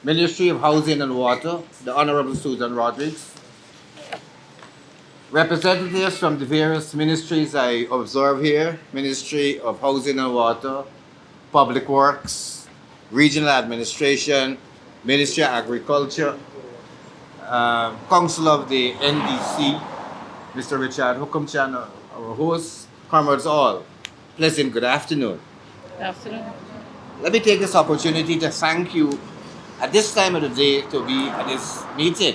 Ministry of Housing and Water, the Honorable Susan Rodrigues, representatives from the various ministries I observe here, Ministry of Housing and Water, Public Works, Regional Administration, Ministry of Agriculture, Council of the NDC, Mr. Richard Hukumchan, our host, comrades all, pleasant good afternoon. Good afternoon. Let me take this opportunity to thank you at this time of the day to be at this meeting.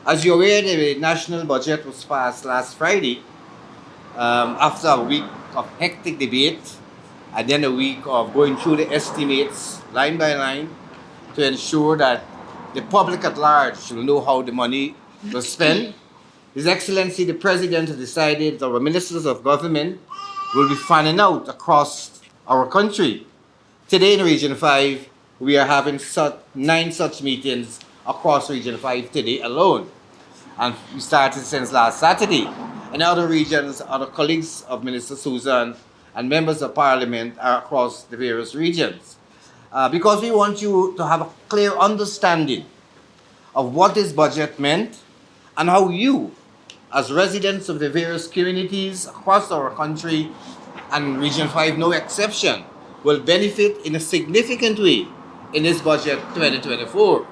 As you're aware, the national budget was passed last Friday after a week of hectic debate and then a week of going through the estimates line by line to ensure that the public at large will know how the money was spent. His Excellency the President has decided that our ministers of government will be fanning out across our country. Today in Region 5, we are having 9 such meetings across Region 5 today alone. And we started since last Saturday. In other regions, other colleagues of Minister Susan and members of Parliament are across the various regions. Because we want you to have a clear understanding of what this budget meant and how you, as residents of the various communities across our country and Region 5 no exception, will benefit in a significant way in this budget 2024.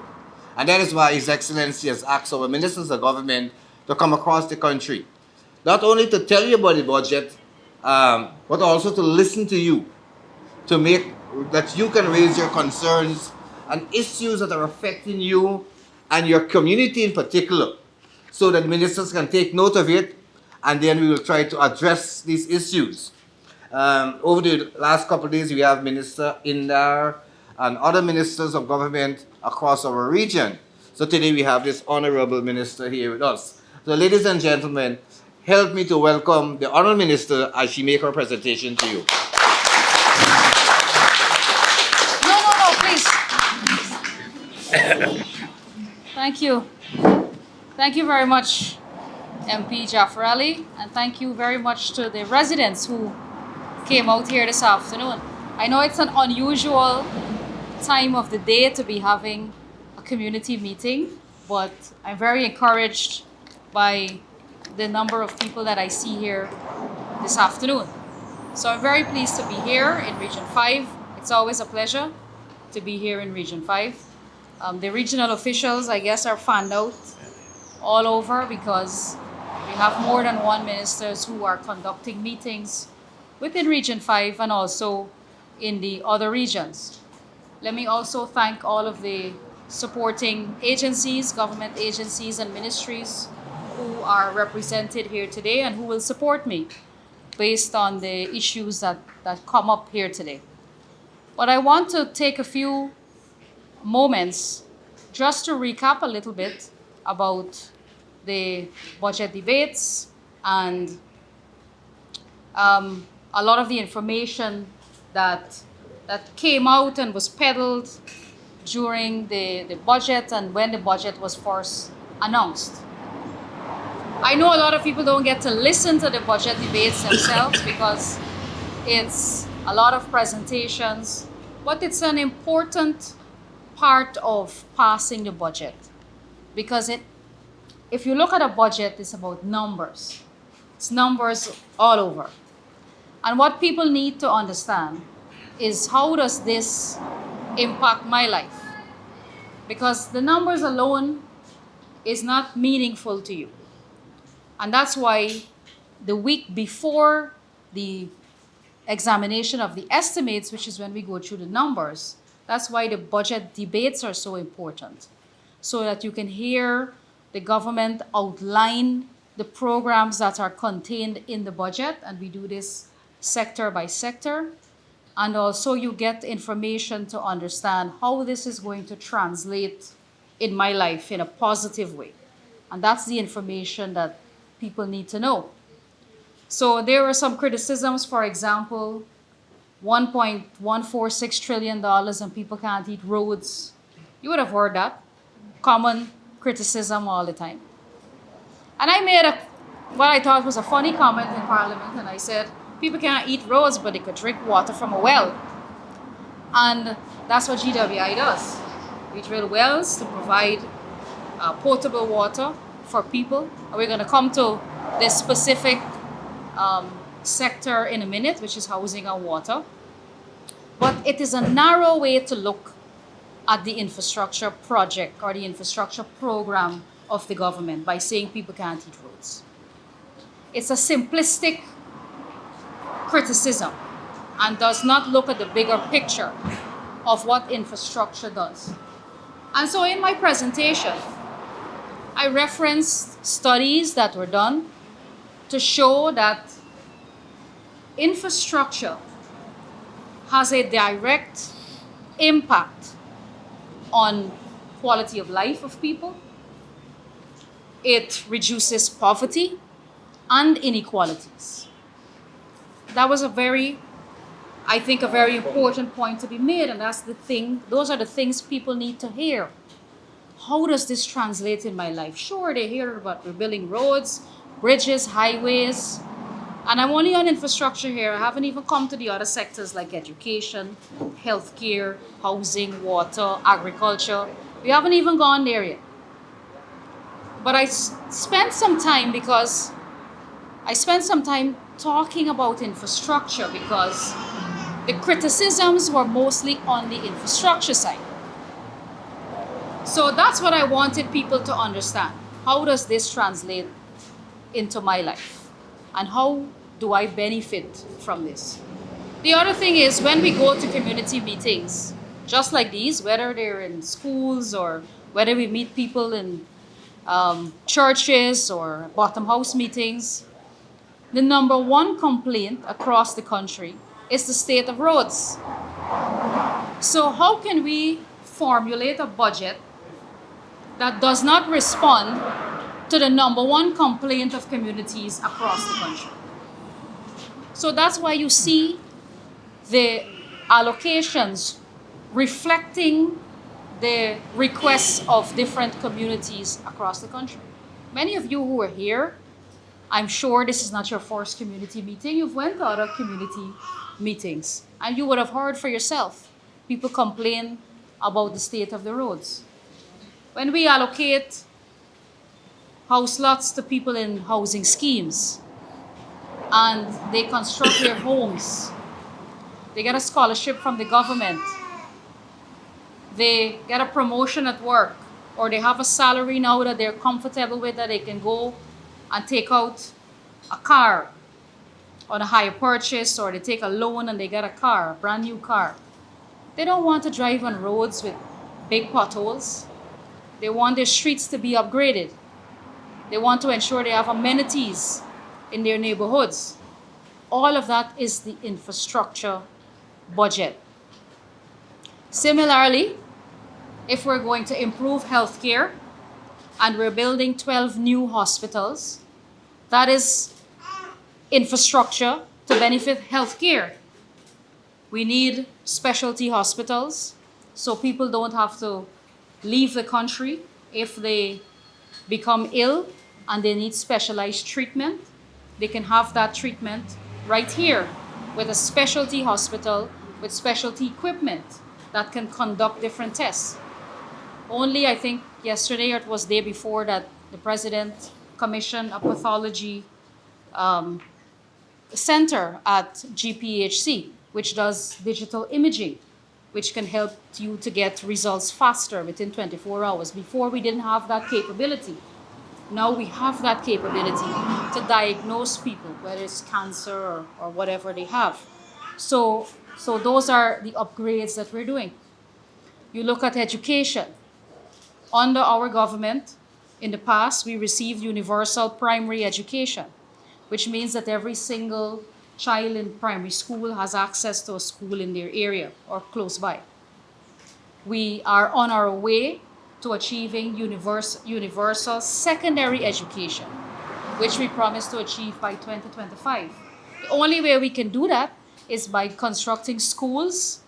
And that is why His Excellency has asked our ministers of government to come across the country, not only to tell you about the budget, but also to listen to you, to make that you can raise your concerns and issues that are affecting you and your community in particular, so that ministers can take note of it, and then we will try to address these issues. Over the last couple of days, we have Minister Indar and other ministers of government across our region. So today we have this honorable minister here with us. So ladies and gentlemen, help me to welcome the honorable minister as she makes her presentation to you. No, please. Thank you. Thank you very much, MP Jaferally, and thank you very much to the residents who came out here this afternoon. I know it's an unusual time of the day to be having a community meeting, but I'm very encouraged by the number of people that I see here this afternoon. So I'm very pleased to be here in Region 5. It's always a pleasure to be here in Region 5. The regional officials, I guess, are fanned out all over because we have more than one ministers who are conducting meetings within Region 5 and also in the other regions. Let me also thank all of the supporting agencies, government agencies and ministries who are represented here today and who will support me based on the issues that come up here today. But I want to take a few moments just to recap a little bit about the budget debates and a lot of the information that came out and was peddled during the budget and when the budget was first announced. I know a lot of people don't get to listen to the budget debates themselves because it's a lot of presentations, but it's an important part of passing the budget because if you look at a budget, it's about numbers. It's numbers all over. And what people need to understand is how does this impact my life? Because the numbers alone is not meaningful to you. And that's why the week before the examination of the estimates, which is when we go through the numbers, that's why the budget debates are so important. So that you can hear the government outline the programs that are contained in the budget, and we do this sector by sector. And also you get information to understand how this is going to translate in my life in a positive way. And that's the information that people need to know. So there were some criticisms, for example, $1.146 trillion and people can't eat roads. You would have heard that. Common criticism all the time. And I made what I thought was a funny comment in Parliament, and I said, people can't eat roads, but they could drink water from a well. And that's what GWI does. We drill wells to provide potable water for people. And we're going to come to this specific sector in a minute, which is housing and water. But it is a narrow way to look at the infrastructure project or the infrastructure program of the government by saying people can't eat roads. It's a simplistic criticism and does not look at the bigger picture of what infrastructure does. And so in my presentation, I referenced studies that were done to show that infrastructure has a direct impact on quality of life of people. It reduces poverty and inequalities. That was a very important point to be made, and those are the things people need to hear. How does this translate in my life? Sure, they hear about we're building roads, bridges, highways, and I'm only on infrastructure here. I haven't even come to the other sectors like education, healthcare, housing, water, agriculture. We haven't even gone there yet. But I spent some time talking about infrastructure because the criticisms were mostly on the infrastructure side. So that's what I wanted people to understand. How does this translate into my life? And how do I benefit from this? The other thing is when we go to community meetings, just like these, whether they're in schools or whether we meet people in churches or bottom house meetings, the number one complaint across the country is the state of roads. So how can we formulate a budget that does not respond to the number one complaint of communities across the country? So that's why you see the allocations reflecting the requests of different communities across the country. Many of you who are here, I'm sure this is not your first community meeting. You've went to other community meetings and you would have heard for yourself. People complain about the state of the roads. When we allocate house lots to people in housing schemes and they construct their homes, they get a scholarship from the government, they get a promotion at work, or they have a salary now that they're comfortable with, that they can go and take out a car on a hire purchase, or they take a loan and they get a car, a brand new car. They don't want to drive on roads with big potholes. They want their streets to be upgraded. They want to ensure they have amenities in their neighborhoods. All of that is the infrastructure budget. Similarly, if we're going to improve healthcare and we're building 12 new hospitals, that is infrastructure to benefit healthcare. We need specialty hospitals so people don't have to leave the country if they become ill and they need specialized treatment. They can have that treatment right here with a specialty hospital with specialty equipment that can conduct different tests. Only, I think, yesterday or it was the day before that the president commissioned a pathology center at GPHC, which does digital imaging, which can help you to get results faster within 24 hours. Before, we didn't have that capability. Now we have that capability to diagnose people, whether it's cancer or whatever they have. So those are the upgrades that we're doing. You look at education. Under our government, in the past, we received universal primary education, which means that every single child in primary school has access to a school in their area or close by. We are on our way to achieving universal secondary education, which we promise to achieve by 2025. The only way we can do that is by constructing schools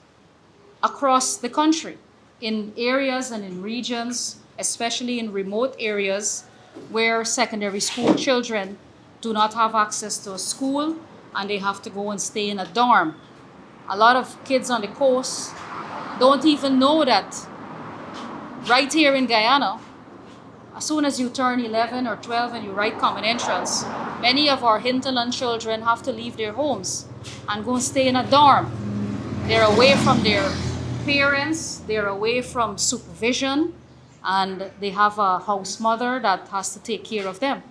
across the country, in areas and in regions, especially in remote areas where secondary school children do not have access to a school and they have to go and stay in a dorm. A lot of kids on the coast don't even know that right here in Guyana, as soon as you turn 11 or 12 and you write common entrance, many of our hinterland children have to leave their homes and go and stay in a dorm. They're away from their parents, they're away from supervision, and they have a house mother that has to take care of them.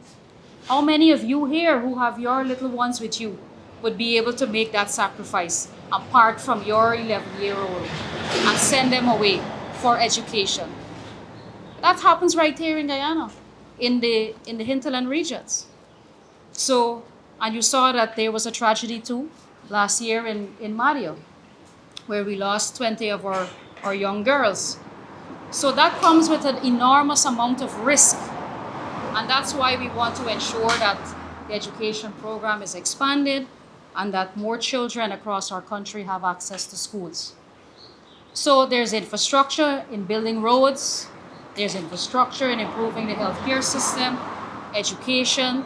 How many of you here who have your little ones with you would be able to make that sacrifice apart from your 11-year-old and send them away for education? That happens right here in Guyana, in the hinterland regions. So, and you saw that there was a tragedy too last year in Mario, where we lost 20 of our young girls. So that comes with an enormous amount of risk. And that's why we want to ensure that the education program is expanded and that more children across our country have access to schools. So there's infrastructure in building roads, there's infrastructure in improving the healthcare system, education,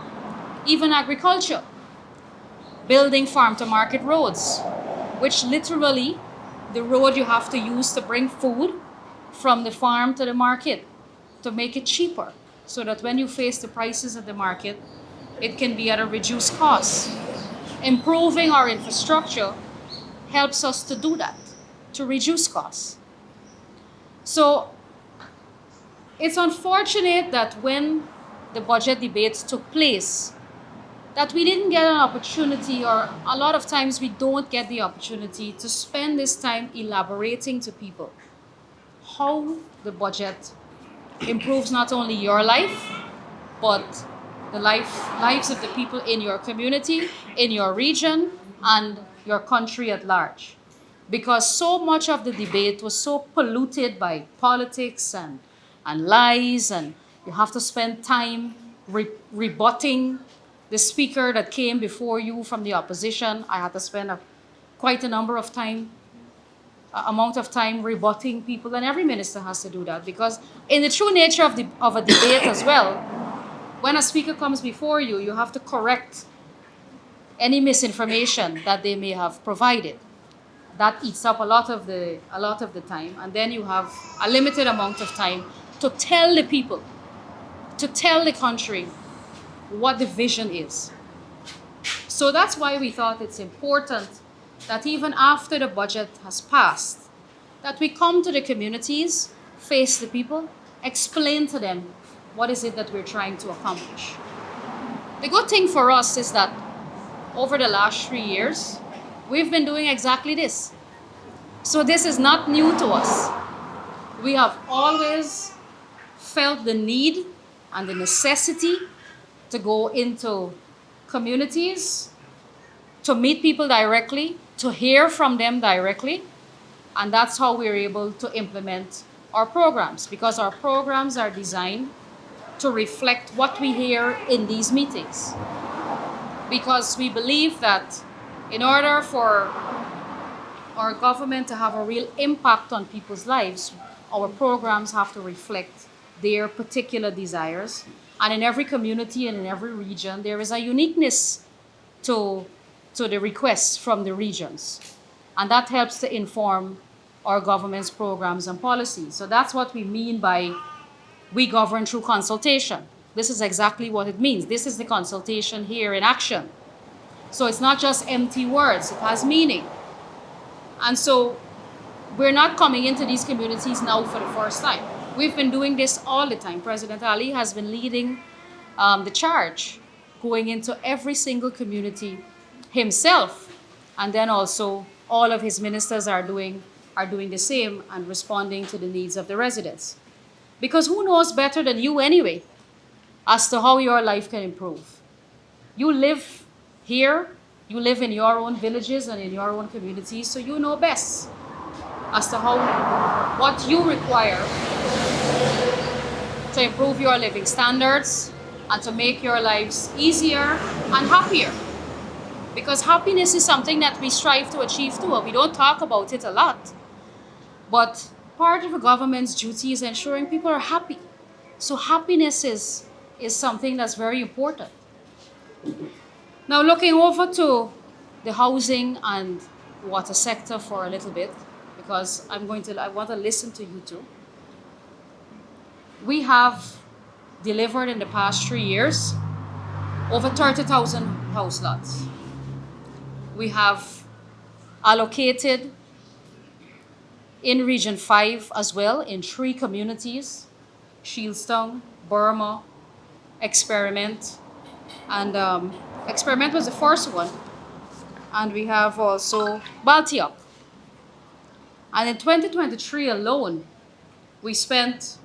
even agriculture, building farm-to-market roads, which literally the road you have to use to bring food from the farm to the market to make it cheaper, so that when you face the prices at the market, it can be at a reduced cost. Improving our infrastructure helps us to do that, to reduce costs. So it's unfortunate that when the budget debates took place, that we didn't get an opportunity, or a lot of times we don't get the opportunity to spend this time elaborating to people how the budget improves not only your life, but the lives of the people in your community, in your region, and your country at large. Because so much of the debate was so polluted by politics and lies, and you have to spend time rebutting the speaker that came before you from the opposition. I had to spend quite a number of amount of time rebutting people, and every minister has to do that, because in the true nature of a debate as well, when a speaker comes before you, you have to correct any misinformation that they may have provided. That eats up a lot of the time, and then you have a limited amount of time to tell the people, to tell the country what the vision is. So that's why we thought it's important that even after the budget has passed, that we come to the communities, face the people, explain to them what is it that we're trying to accomplish. The good thing for us is that over the last 3 years, we've been doing exactly this. So this is not new to us. We have always felt the need and the necessity to go into communities, to meet people directly, to hear from them directly, and that's how we're able to implement our programs, because our programs are designed to reflect what we hear in these meetings. Because we believe that in order for our government to have a real impact on people's lives, our programs have to reflect their particular desires. And in every community and in every region, there is a uniqueness to the requests from the regions. And that helps to inform our government's programs and policies. So that's what we mean by we govern through consultation. This is exactly what it means. This is the consultation here in action. So it's not just empty words, it has meaning. And so we're not coming into these communities now for the first time. We've been doing this all the time. President Ali has been leading the charge, going into every single community himself. And then also all of his ministers are doing the same and responding to the needs of the residents. Because who knows better than you anyway as to how your life can improve? You live here, you live in your own villages and in your own communities, so you know best as to what you require to improve your living standards and to make your lives easier and happier. Because happiness is something that we strive to achieve too, and we don't talk about it a lot. But part of a government's duty is ensuring people are happy. So happiness is something that's very important. Now looking over to the housing and water sector for a little bit, because I want to listen to you too. We have delivered in the past 3 years over 30,000 house lots. We have allocated in Region 5 as well in 3 communities, Shieldstown, Burma, Experiment, and Experiment was the first one. And we have also Baltiok. And in 2023 alone, we spent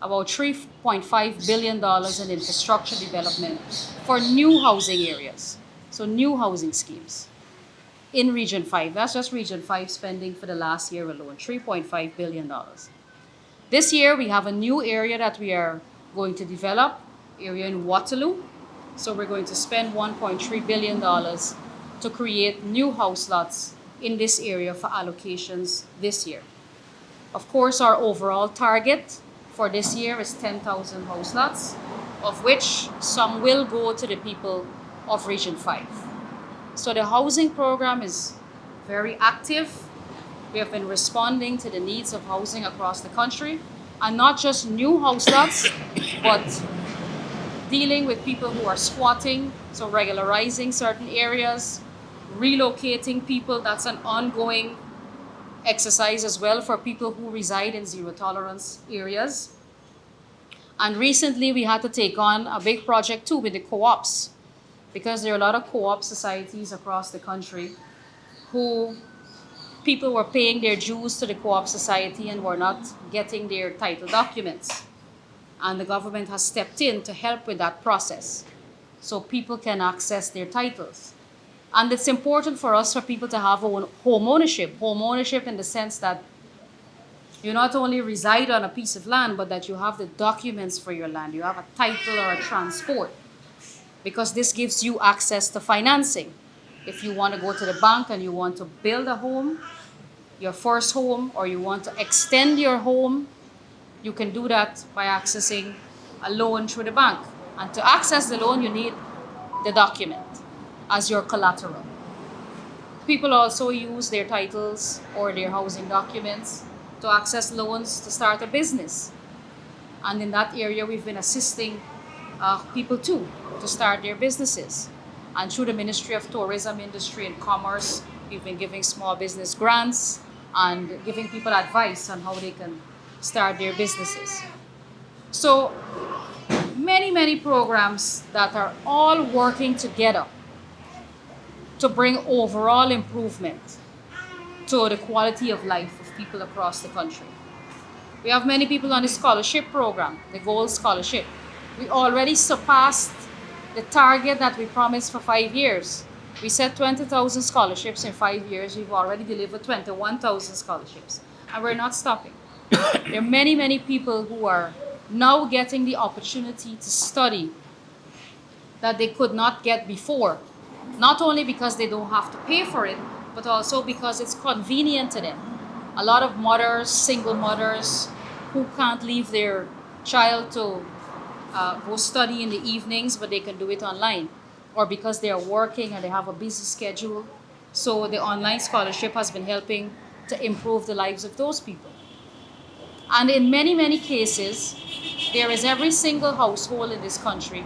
about $3.5 billion in infrastructure development for new housing areas, so new housing schemes in Region 5. That's just Region 5 spending for the last year alone, $3.5 billion. This year, we have a new area that we are going to develop, area in Waterloo. So we're going to spend $1.3 billion to create new house lots in this area for allocations this year. Of course, our overall target for this year is 10,000 house lots, of which some will go to the people of Region 5. So the housing program is very active. We have been responding to the needs of housing across the country, and not just new house lots, but dealing with people who are squatting, so regularizing certain areas, relocating people. That's an ongoing exercise as well for people who reside in zero tolerance areas. And recently we had to take on a big project too with the co-ops, because there are a lot of co-op societies across the country who people were paying their dues to the co-op society and were not getting their title documents. And the government has stepped in to help with that process so people can access their titles. And it's important for us for people to have home ownership in the sense that you not only reside on a piece of land, but that you have the documents for your land. You have a title or a transport, because this gives you access to financing. If you want to go to the bank and you want to build a home, your first home, or you want to extend your home, you can do that by accessing a loan through the bank. And to access the loan, you need the document as your collateral. People also use their titles or their housing documents to access loans to start a business. And in that area, we've been assisting people too to start their businesses. And through the Ministry of Tourism, Industry and Commerce, we've been giving small business grants and giving people advice on how they can start their businesses. So many programs that are all working together to bring overall improvement to the quality of life of people across the country. We have many people on the scholarship program, the Gold Scholarship. We already surpassed the target that we promised for 5 years. We set 20,000 scholarships in 5 years. We've already delivered 21,000 scholarships, and we're not stopping. There are many people who are now getting the opportunity to study that they could not get before, not only because they don't have to pay for it, but also because it's convenient to them. A lot of mothers, single mothers, who can't leave their child to go study in the evenings, but they can do it online, or because they are working and they have a busy schedule. So the online scholarship has been helping to improve the lives of those people. And in many cases, there is every single household in this country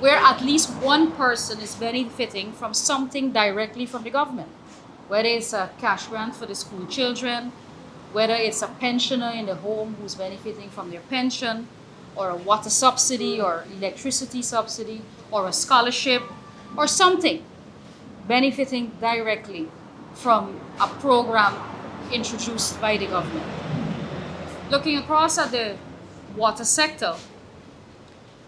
where at least one person is benefiting from something directly from the government. Whether it's a cash grant for the school children, whether it's a pensioner in the home who's benefiting from their pension, or a water subsidy or electricity subsidy, or a scholarship, or something benefiting directly from a program introduced by the government. Looking across at the water sector,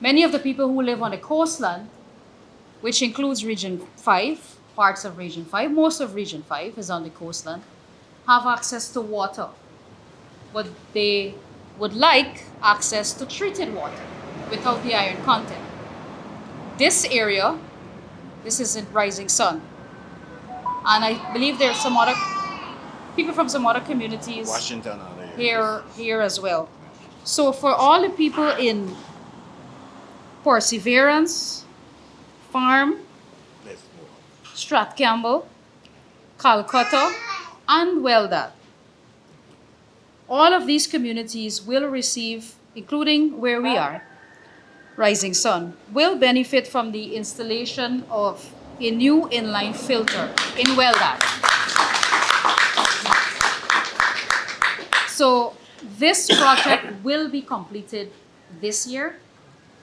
many of the people who live on the coastline, which includes Region 5, parts of Region 5, most of Region 5 is on the coastline, have access to water, but they would like access to treated water without the iron content. This area, this is in Rising Sun, and I believe there are some other people from some other communities Washington here as well. So for all the people in Perseverance, Farm, Strathcampbell, Calcutta, and Weldad, all of these communities will receive including where we are, Rising Sun, will benefit from the installation of a new inline filter in Weldon. So this project will be completed this year.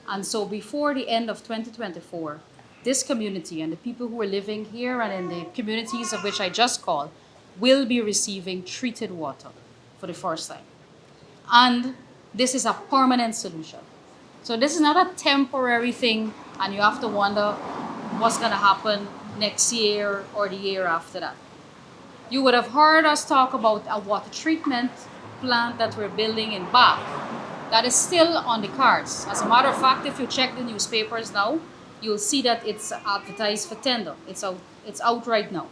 And so before the end of 2024, this community and the people who are living here and in the communities of which I just called will be receiving treated water for the first time. And this is a permanent solution. So this is not a temporary thing and you have to wonder what's going to happen next year or the year after that. You would have heard us talk about a water treatment plant that we're building in Bath. That is still on the cards. As a matter of fact, if you check the newspapers now, you'll see that it's advertised for tender. It's out right now.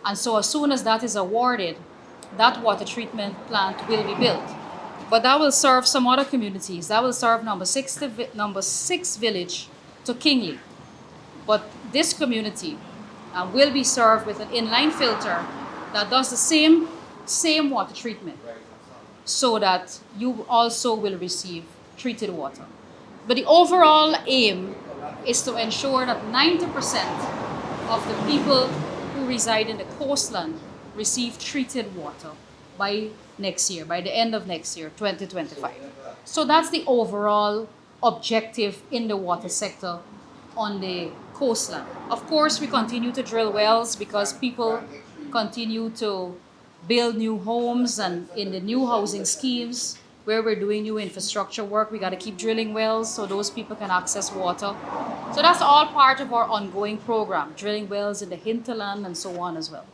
And so as soon as that is awarded, that water treatment plant will be built. But that will serve some other communities. That will serve number 6 village to Kingley. But this community will be served with an inline filter that does the same water treatment, so that you also will receive treated water. But the overall aim is to ensure that 90% of the people who reside in the coastland receive treated water by next year, by the end of next year, 2025. So that's the overall objective in the water sector on the coastland. Of course, we continue to drill wells because people continue to build new homes, and in the new housing schemes where we're doing new infrastructure work, we got to keep drilling wells so those people can access water. So that's all part of our ongoing program, drilling wells in the hinterland and so on as well.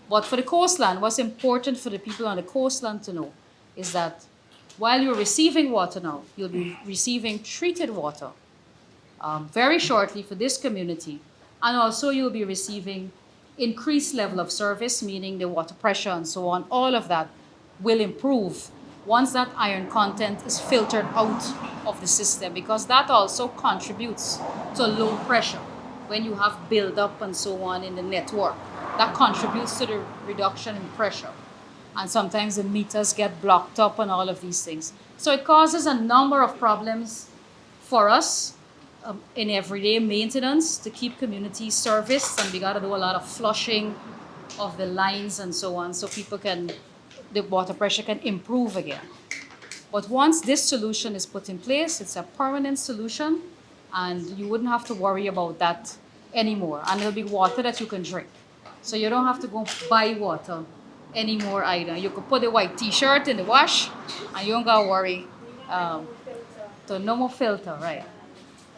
But for the coastland, what's important for the people on the coastland to know is that while you're receiving water now, you'll be receiving treated water very shortly for this community, and also you'll be receiving increased level of service, meaning the water pressure and so on. All of that will improve once that iron content is filtered out of the system, because that also contributes to low pressure when you have buildup and so on in the network. That contributes to the reduction in pressure. And sometimes the meters get blocked up and all of these things. So it causes a number of problems for us in everyday maintenance to keep communities serviced, and we got to do a lot of flushing of the lines and so on, so the water pressure can improve again. But once this solution is put in place, it's a permanent solution, and you wouldn't have to worry about that anymore. And it'll be water that you can drink. So you don't have to go buy water anymore either. You could put a white t-shirt in the wash, and you don't got to worry. So no more filter, right?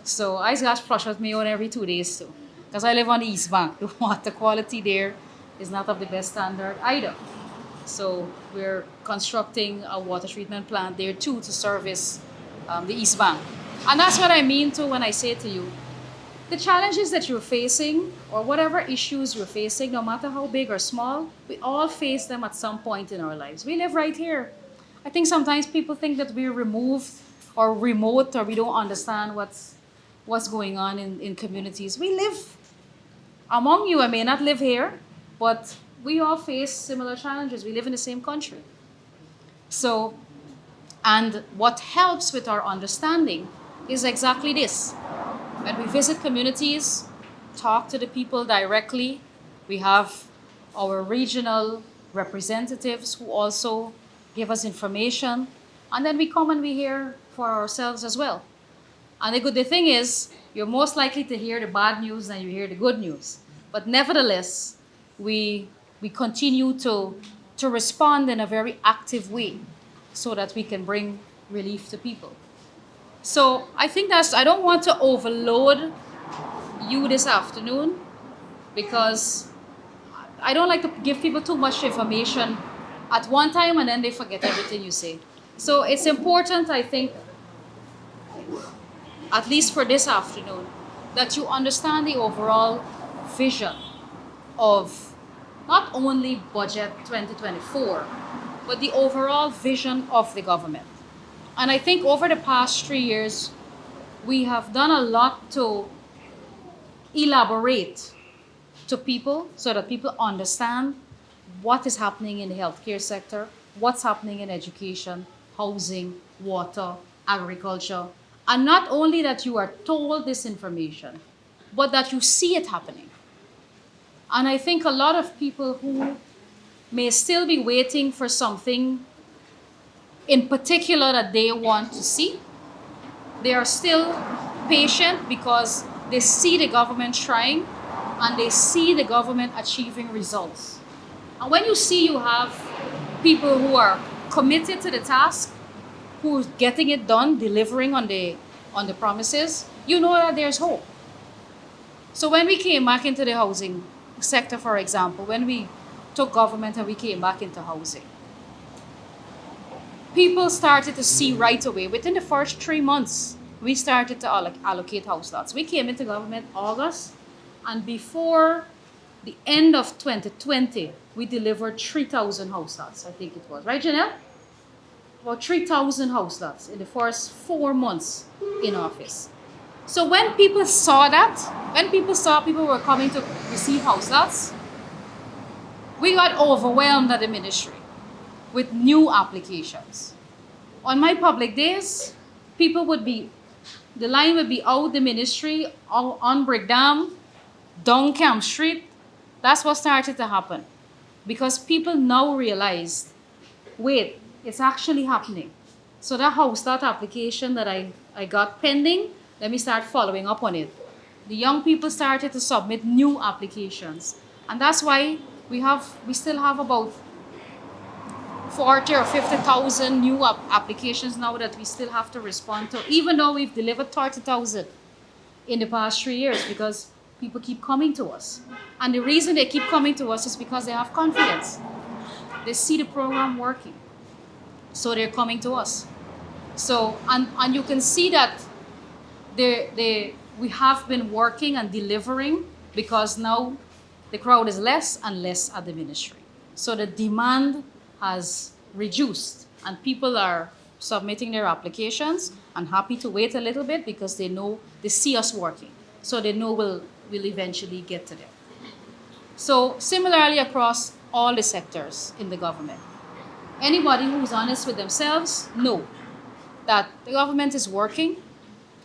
So I just flush with me on every 2 days too, because I live on the East Bank. The water quality there is not of the best standard either. So we're constructing a water treatment plant there too to service the East Bank. And that's what I mean too when I say to you, the challenges that you're facing or whatever issues you're facing, no matter how big or small, we all face them at some point in our lives. We live right here. I think sometimes people think that we're removed or remote, or we don't understand what's going on in communities. We live among you. I may not live here, but we all face similar challenges. We live in the same country. So, and what helps with our understanding is exactly this. When we visit communities, talk to the people directly, we have our regional representatives who also give us information, and then we come and we hear for ourselves as well. And the thing is, you're most likely to hear the bad news than you hear the good news. But nevertheless, we continue to respond in a very active way so that we can bring relief to people. So I think I don't want to overload you this afternoon, because I don't like to give people too much information at one time and then they forget everything you say. So it's important, I think, at least for this afternoon, that you understand the overall vision of not only budget 2024, but the overall vision of the government. And I think over the past 3 years, we have done a lot to elaborate to people so that people understand what is happening in the healthcare sector, what's happening in education, housing, water, agriculture. And not only that you are told this information, but that you see it happening. And I think a lot of people who may still be waiting for something in particular that they want to see, they are still patient because they see the government trying and they see the government achieving results. And when you see you have people who are committed to the task, who are getting it done, delivering on the promises, you know that there's hope. So when we came back into the housing sector, for example, when we took government and we came back into housing, people started to see right away, within the first 3 months, we started to allocate house lots. We came into government August, and before the end of 2020, we delivered 3,000 house lots, I think it was. Right, Janelle? About 3,000 house lots in the first 4 months in office. So when people saw that, when people saw people were coming to receive house lots, we got overwhelmed at the ministry with new applications. On my public days, the line would be out the ministry, on Brickdam, down Camp Street. That's what started to happen. Because people now realized, wait, it's actually happening. So that house lot application that I got pending, let me start following up on it. The young people started to submit new applications. And that's why we still have about 40 or 50,000 new applications now that we still have to respond to, even though we've delivered 30,000 in the past 3 years, because people keep coming to us. And the reason they keep coming to us is because they have confidence. They see the program working. So they're coming to us. So, and you can see that we have been working and delivering, because now the crowd is less and less at the ministry. So the demand has reduced and people are submitting their applications and happy to wait a little bit because they know, they see us working. So they know we'll eventually get to them. So similarly across all the sectors in the government, anybody who's honest with themselves know that the government is working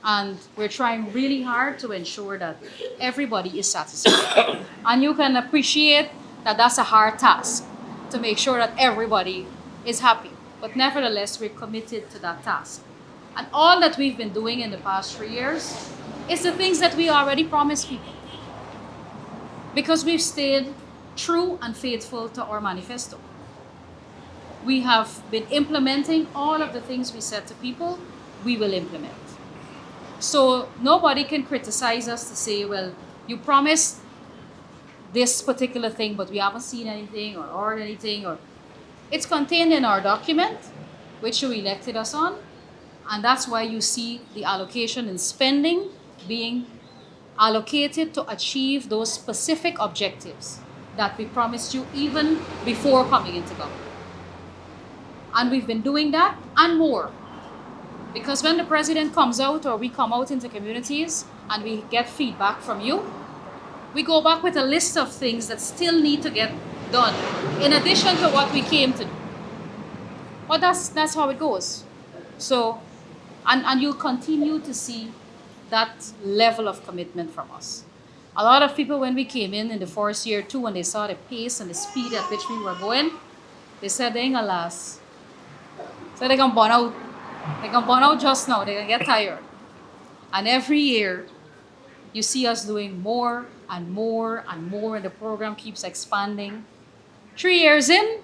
and we're trying really hard to ensure that everybody is satisfied. And you can appreciate that that's a hard task, to make sure that everybody is happy. But nevertheless, we're committed to that task. And all that we've been doing in the past 3 years is the things that we already promised people. Because we've stayed true and faithful to our manifesto. We have been implementing all of the things we said to people, we will implement. So nobody can criticize us to say, well, you promised this particular thing, but we haven't seen anything or heard anything. Or it's contained in our document, which you elected us on, and that's why you see the allocation and spending being allocated to achieve those specific objectives that we promised you even before coming into government. And we've been doing that and more. Because when the president comes out or we come out into communities and we get feedback from you, we go back with a list of things that still need to get done, in addition to what we came to do. But that's how it goes. So, and you'll continue to see that level of commitment from us. A lot of people, when we came in the first year too, when they saw the pace and the speed at which we were going, they said they ain't gonna last. So they're gonna burn out. They're gonna burn out just now. They're gonna get tired. And every year, you see us doing more and more and more, and the program keeps expanding. 3 years in,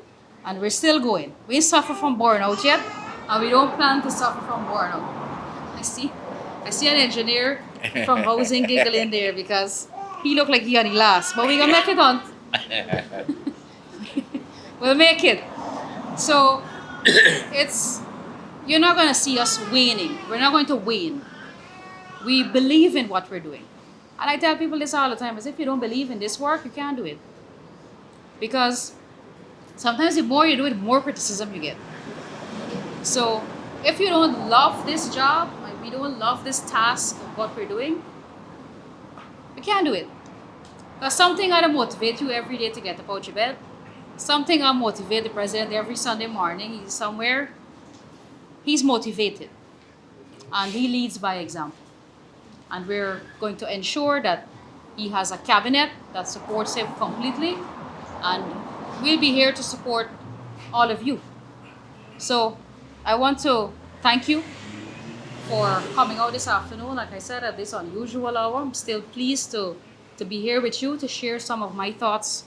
and we're still going. We suffer from burnout yet, and we don't plan to suffer from burnout. I see an engineer from housing giggling there because he looked like he had the last, but we're gonna make it on. We'll make it. So you're not gonna see us waning. We're not going to wane. We believe in what we're doing. And I tell people this all the time, as if you don't believe in this work, you can't do it. Because sometimes the more you do it, the more criticism you get. So if you don't love this job, like we don't love this task of what we're doing, we can't do it. Because something ought to motivate you every day to get up out your bed. Something ought to motivate the president every Sunday morning. He's somewhere. He's motivated. and he leads by example. And we're going to ensure that he has a cabinet that supports him completely, and we'll be here to support all of you. So I want to thank you for coming out this afternoon. Like I said, at this unusual hour, I'm still pleased to be here with you to share some of my thoughts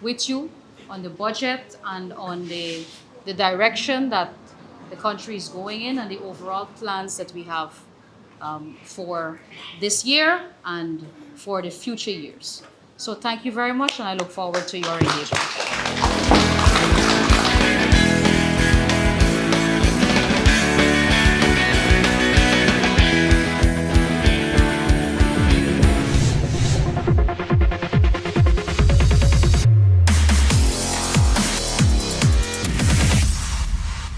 with you on the budget and on the direction that the country is going in and the overall plans that we have for this year and for the future years. So thank you very much, and I look forward to your engagement.